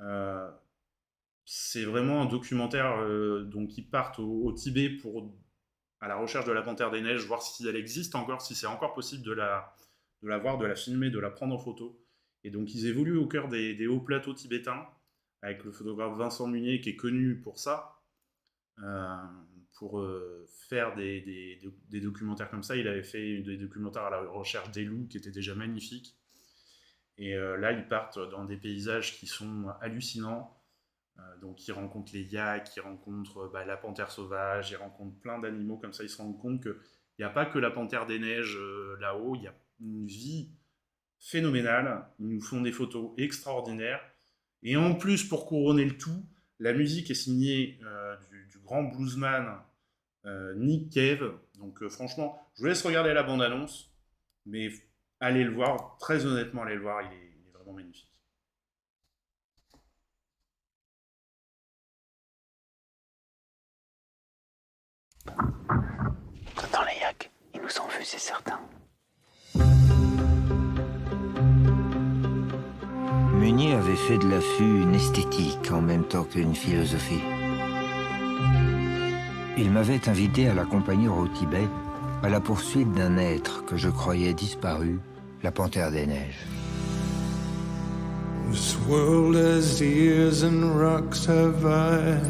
Euh, c'est vraiment un documentaire donc ils partent au Tibet à la recherche de la panthère des neiges, voir si elle existe encore, si c'est encore possible de la voir, de la filmer, de la prendre en photo. Et donc ils évoluent au cœur des hauts plateaux tibétains, avec le photographe Vincent Munier qui est connu pour ça, euh, pour faire des documentaires comme ça. Il avait fait des documentaires à la recherche des loups qui étaient déjà magnifiques. Et là, ils partent dans des paysages qui sont hallucinants. Donc, ils rencontrent les yaks, ils rencontrent la panthère sauvage, ils rencontrent plein d'animaux comme ça. Ils se rendent compte qu'il n'y a pas que la panthère des neiges là-haut, il y a une vie phénoménale. Ils nous font des photos extraordinaires. Et en plus, pour couronner le tout, la musique est signée du grand bluesman Nick Cave. Donc, franchement, je vous laisse regarder la bande-annonce, mais allez le voir. Très honnêtement, allez le voir. Il est vraiment magnifique. Dans les yaks, ils nous ont vus, c'est certain. Meunier avait fait de l'affût une esthétique en même temps qu'une philosophie. Il m'avait invité à l'accompagner au Tibet à la poursuite d'un être que je croyais disparu, la panthère des neiges. This world has ears and rocks have eyes.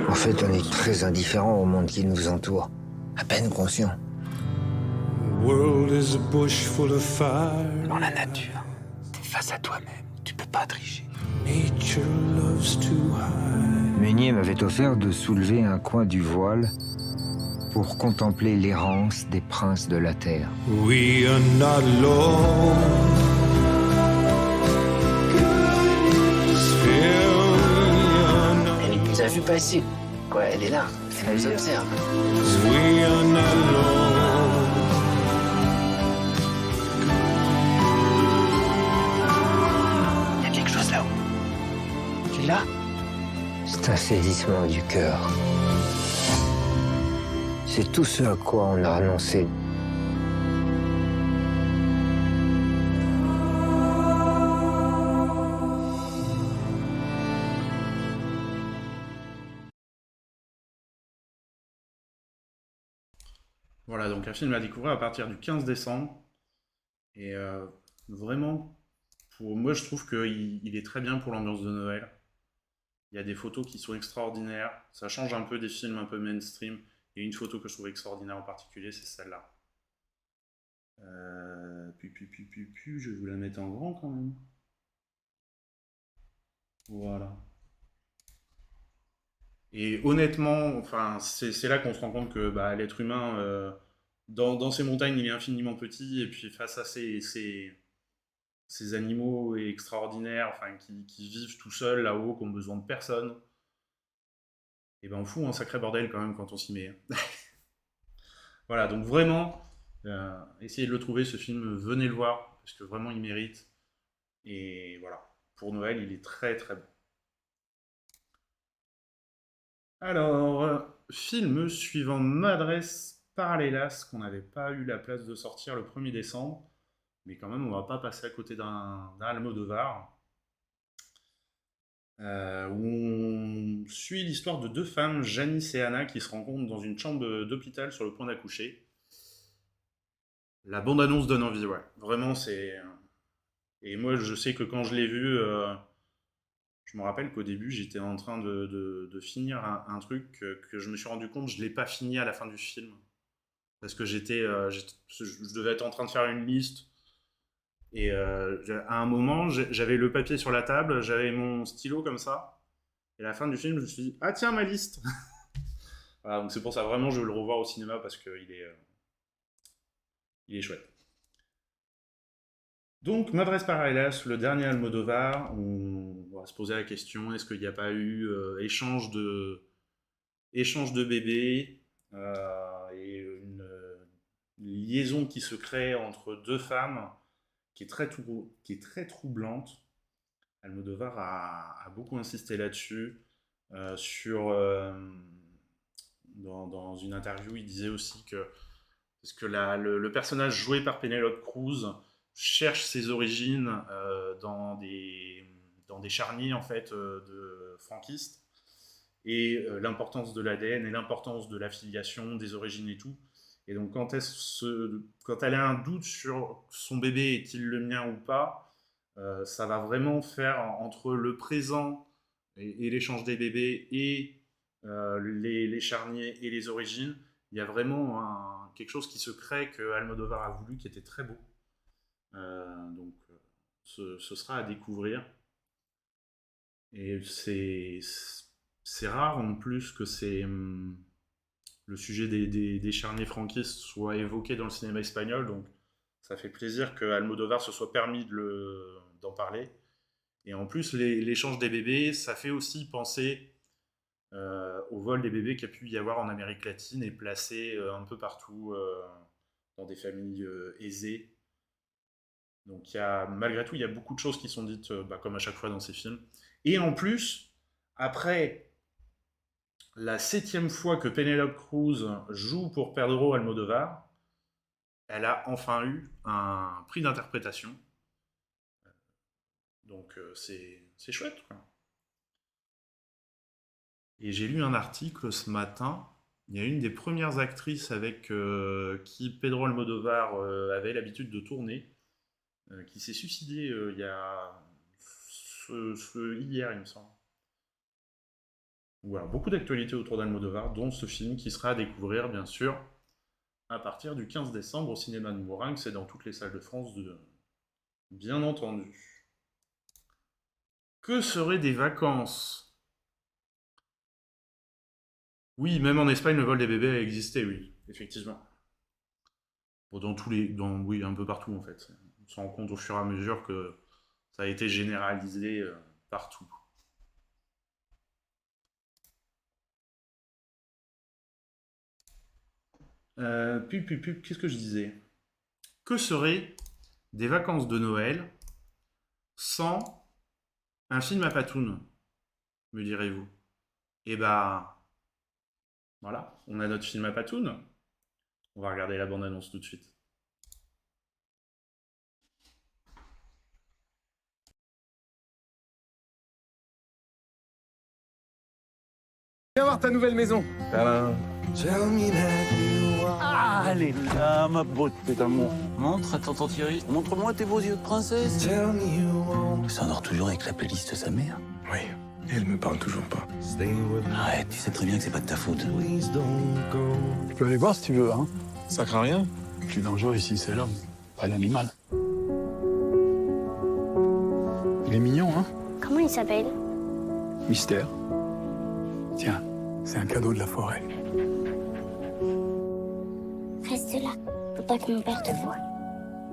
En fait, on est très indifférent au monde qui nous entoure, à peine conscient. The world is a bush full of fire. Dans la nature, t'es face à toi-même, tu peux pas tricher. Nature loves to hide. Meunier m'avait offert de soulever un coin du voile pour contempler l'errance des princes de la terre. We are not alone. Elle nous a vus passer. Quoi, elle est là, elle nous observe. We are not alone. Il y a quelque chose là-haut. Tu l'as? C'est un saisissement du cœur. C'est tout ce à quoi on a renoncé. Voilà, donc un film à découvrir à partir du 15 décembre. Et vraiment, moi je trouve qu'il est très bien pour l'ambiance de Noël. Il y a des photos qui sont extraordinaires. Ça change un peu des films un peu mainstream. Il y a une photo que je trouve extraordinaire en particulier, c'est celle-là. Je vais vous la mettre en grand quand même. Voilà. Et honnêtement, enfin, c'est là qu'on se rend compte que l'être humain, dans ces montagnes, il est infiniment petit, et puis face à ces animaux extraordinaires, enfin, qui vivent tout seuls là-haut, qui ont besoin de personne, et ben on fout un sacré bordel quand même quand on s'y met. Voilà, donc vraiment, essayez de le trouver, ce film, venez le voir, parce que vraiment il mérite. Et voilà, pour Noël, il est très très bon. Alors, film suivant Madresse Paralelas, qu'on n'avait pas eu la place de sortir le 1er décembre, mais quand même, on va pas passer à côté d'un Almodovar, où on suit l'histoire de deux femmes, Janice et Anna, qui se rencontrent dans une chambre d'hôpital sur le point d'accoucher. La bande-annonce donne envie, ouais. Vraiment, c'est... Et moi, je sais que quand je l'ai vu, je me rappelle qu'au début, j'étais en train de finir un truc que je me suis rendu compte, je ne l'ai pas fini à la fin du film. Parce que je devais être en train de faire une liste. Et à un moment, j'avais le papier sur la table, j'avais mon stylo comme ça. Et à la fin du film, je me suis dit, ah tiens, ma liste. Voilà, donc c'est pour ça, vraiment, je veux le revoir au cinéma parce il est chouette. Donc, Madres Paralelas, le dernier Almodovar, on va se poser la question, est-ce qu'il n'y a pas eu échange de bébés et une liaison qui se crée entre deux femmes qui est très troublante. Almodovar a beaucoup insisté là-dessus. Dans une interview, il disait aussi que parce que le personnage joué par Penelope Cruz cherche ses origines dans des charniers en fait de franquistes et l'importance de l'ADN et l'importance de l'affiliation, des origines et tout. Et donc quand elle a un doute sur son bébé est-il le mien ou pas, ça va vraiment faire entre le présent et l'échange des bébés et les charniers et les origines, il y a vraiment quelque chose qui se crée que Almodovar a voulu, qui était très beau. Donc ce sera à découvrir. Et c'est rare en plus que le sujet des charniers franquistes soit évoqué dans le cinéma espagnol, donc ça fait plaisir que Almodovar se soit permis d'en parler. Et en plus, l'échange des bébés, ça fait aussi penser au vol des bébés qu'il y a pu y avoir en Amérique latine et placés un peu partout dans des familles aisées. Donc malgré tout, il y a beaucoup de choses qui sont dites, comme à chaque fois dans ces films. Et en plus, après la 7e fois que Penélope Cruz joue pour Pedro Almodovar, elle a enfin eu un prix d'interprétation. Donc c'est chouette, quoi. Et j'ai lu un article ce matin. Il y a une des premières actrices avec qui Pedro Almodovar avait l'habitude de tourner, qui s'est suicidée il y a hier, il me semble. Voilà, beaucoup d'actualités autour d'Almodovar, dont ce film qui sera à découvrir, bien sûr, à partir du 15 décembre au cinéma de Mourinx et dans toutes les salles de France, bien entendu. Que seraient des vacances? Oui, même en Espagne, le vol des bébés a existé, oui, effectivement. Bon, oui, un peu partout en fait. On se rend compte au fur et à mesure que ça a été généralisé partout. Qu'est-ce que je disais? Que seraient des vacances de Noël sans un film à Patoun, me direz-vous? Eh bah, voilà, on a notre film à Patoun. On va regarder la bande-annonce tout de suite. Viens voir ta nouvelle maison. Tell me that you are. Ah, elle est là, ma beauté d'amour. Montre à tonton Thierry. Montre-moi tes beaux yeux de princesse. Tell me you won't Elle s'endort toujours avec la playlist de sa mère. Oui, et elle me parle toujours pas. stay with me. Arrête, tu sais très bien que c'est pas de ta faute. Please don't go. Tu peux aller voir si tu veux, hein. Ça craint rien. Le plus dangereux ici, c'est l'homme, pas l'animal. Il est mignon, hein. Comment il s'appelle? Mystère. Tiens, c'est un cadeau de la forêt. Reste là. Faut pas que mon père te voie.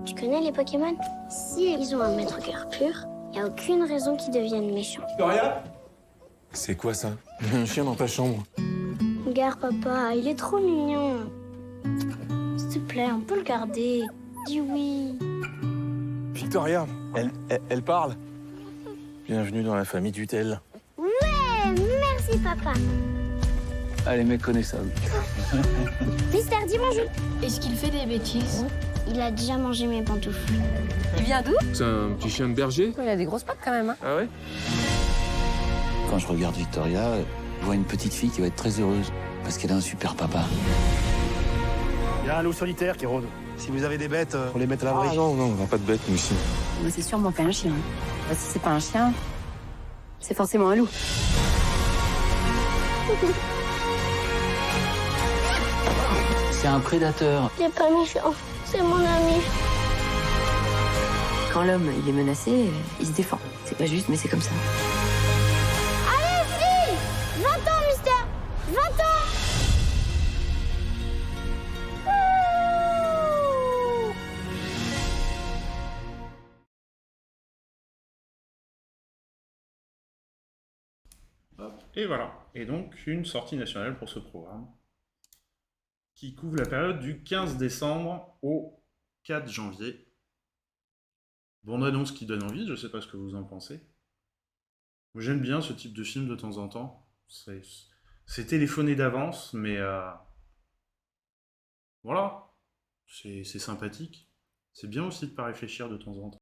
Tu connais les Pokémon? Si ils ont un maître cœur pur, y a aucune raison qu'ils deviennent méchants. C'est quoi ça? Un chien dans ta chambre. Regarde papa, il est trop mignon. S'il te plaît, on peut le garder. Dis oui. Victoria, elle parle. Bienvenue dans la famille Dutel. Ouais, merci papa. Elle est méconnaissable. Mister, dis bonjour. Est-ce qu'il fait des bêtises? Il a déjà mangé mes pantoufles. Il vient d'où? C'est un petit chien de berger? Il a des grosses pattes quand même. Hein. Ah ouais? Quand je regarde Victoria, je vois une petite fille qui va être très heureuse. Parce qu'elle a un super papa. Il y a un loup solitaire qui rôde. Si vous avez des bêtes, on les met à l'abri. Ah non, on n'a pas de bête, nous, ici. Mais c'est sûrement pas un chien. Si c'est pas un chien, c'est forcément un loup. C'est un prédateur. Il est pas méchant, c'est mon ami. Quand l'homme il est menacé, il se défend. C'est pas juste, mais c'est comme ça. Allez, 20 ans, Mister. 20 ans. Hop, et voilà. Et donc, une sortie nationale pour ce programme qui couvre la période du 15 décembre au 4 janvier. Bonne annonce qui donne envie, je sais pas ce que vous en pensez. Moi, j'aime bien ce type de film de temps en temps. C'est téléphoné d'avance, mais voilà, c'est sympathique. C'est bien aussi de pas réfléchir de temps en temps.